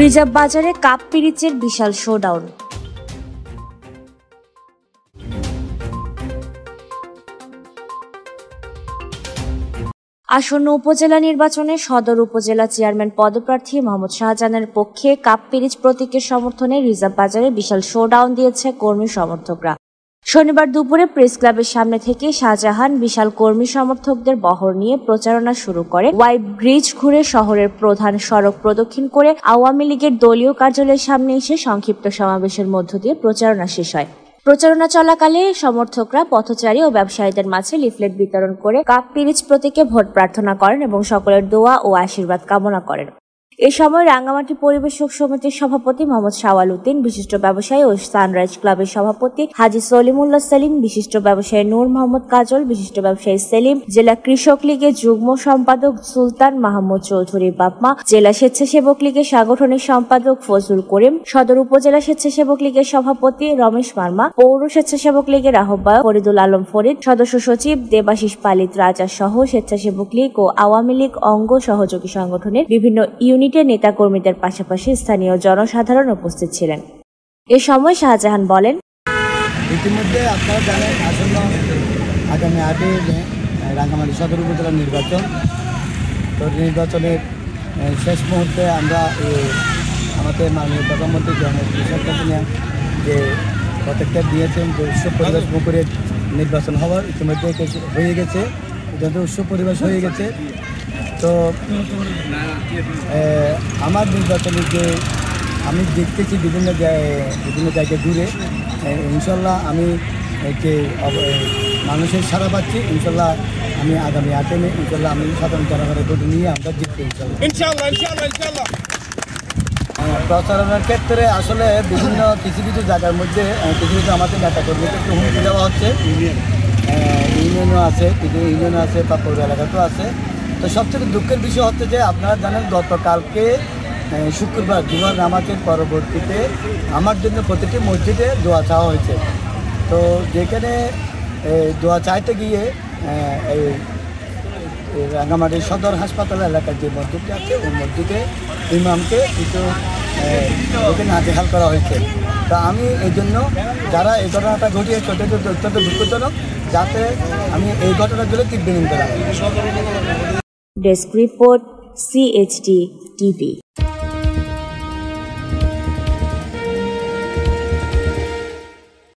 Reserve বাজারে cup পিরিচের বিশাল showdown. আসন্ন উপজেলা নির্বাচনে সদর উপজেলা চেয়ারম্যান পদপ্রার্থী মোহাম্মদ শাহজাহানের পক্ষে কাপ পিরিচ প্রতীকের সমর্থনে রিজার্ভ বাজারে বিশাল শোডাউন দিয়েছে কর্মী সমর্থকরা। শনিবার দুপুরে প্রেস ক্লাবের সামনে থেকে শাহজাহান বিশাল কর্মী সমর্থকদের বহর নিয়ে প্রচারণা শুরু করে। ওয়াই ব্রিজ ঘুরে শহরের প্রধান সড়ক প্রদক্ষিণ করে আওয়ামী লীগের দলীয় কার্যালয়ের সামনে এসে সংক্ষিপ্ত সমাবেশের মধ্য দিয়ে প্রচারণা শেষ হয়। প্রচারণা চলাকালে সমর্থকরা পথচারী ও ব্যবসায়ীদের মাঝে লিফলেট বিতরণ করে কাপ পিরিচ প্রতীকে ভোট প্রার্থনা করেন এবং সকলের দোয়া ও আশীর্বাদ কামনা করেন। এ সময় রাঙ্গামাটি পরিবেশক সমিতির সভাপতি মোহাম্মদ শাওয়াল উদ্দিন, বিশিষ্ট ব্যবসায়ী ও সানরাইজ ক্লাবের সভাপতি হাজী সলিমুল্লাহ সেলিম, বিশিষ্ট ব্যবসায়ী নূর মোহাম্মদ কাজল, বিশিষ্ট ব্যবসায়ী সেলিম, জেলা কৃষক লীগের যুগ্ম সম্পাদক সুলতান মাহমুদ চৌধুরী বাপমা, জেলা স্বেচ্ছাসেবক লীগের সাংগঠনিক সম্পাদক ফজলুল করিম, সদর উপজেলা স্বেচ্ছাসেবক লীগের সভাপতি রমেশ মার্মা, পৌর স্বেচ্ছাসেবক লীগের আহ্বায়ক ফরিদুল আলম ফরিদ, সদস্য সচিব দেবাশিস পালিত রাজা সহ স্বেচ্ছাসেবক লীগ ও আওয়ামী লীগ অঙ্গ সহযোগী সংগঠনের বিভিন্ন ইউনিটের নেতাকর্মীদের পাশাপাশি স্থানীয় জনসাধারণ উপস্থিত ছিলেন। এ সময় শাহজাহান বলেন, ইতিমধ্যে আপনারা জানেন আসন্ন আগামী 8 মে রাঙ্গামাটি সদর উপজেলা নির্বাচন। তো নির্বাচনের শেষ মুহূর্তে আমরা আমাদের মাননীয় প্রধানমন্ত্রী জননেত্রী শেখ হাসিনা যে প্রত্যেকটা দিয়েছেন যে উৎসব পরিবেশ মুখরে নির্বাচন হওয়ার ইতিমধ্যে হয়ে গেছে, ইতিমধ্যে উৎসব পরিবেশ হয়ে গেছে। তো আমার নির্বাচনে যে আমি দেখতেছি বিভিন্ন জায়গায় ঘুরে, ইনশাল্লাহ আমি যে মানুষের সাড়া পাচ্ছি, ইনশাল্লাহ আমি আগামী 8 মে ইনশাল্লাহ আমি সাধারণ জনগণের ভোট নিয়ে আমরা জিততে ইনশাল্লাহ। প্রচারণার ক্ষেত্রে আসলে বিভিন্ন কিছু জায়গার মধ্যে কিছু আমাদের নেতাকর্মীকে একটু হুমকি দেওয়া হচ্ছে। ইউনিয়নও আছে বা পৌর এলাকাতেও আছে। তো সবথেকে দুঃখের বিষয় হচ্ছে যে আপনারা জানেন গতকালকে শুক্রবার জুমার নামাজের পরবর্তীতে আমার জন্য প্রতিটি মসজিদে দোয়া চাওয়া হয়েছে। তো যেখানে দোয়া চাইতে গিয়ে এই রাঙ্গামাটির সদর হাসপাতাল এলাকার যে মসজিদটি আছে ওই মসজিদে ইমামকে কিছু ওখানে হাতেহাল করা হয়েছে। তা আমি এই জন্য যারা এই ঘটনাটা ঘটিয়েছে অত্যন্ত দুঃখজনক, যাতে আমি এই ঘটনার জন্য তীব্র নিন্দা জানাই। Desk report, CHD TV।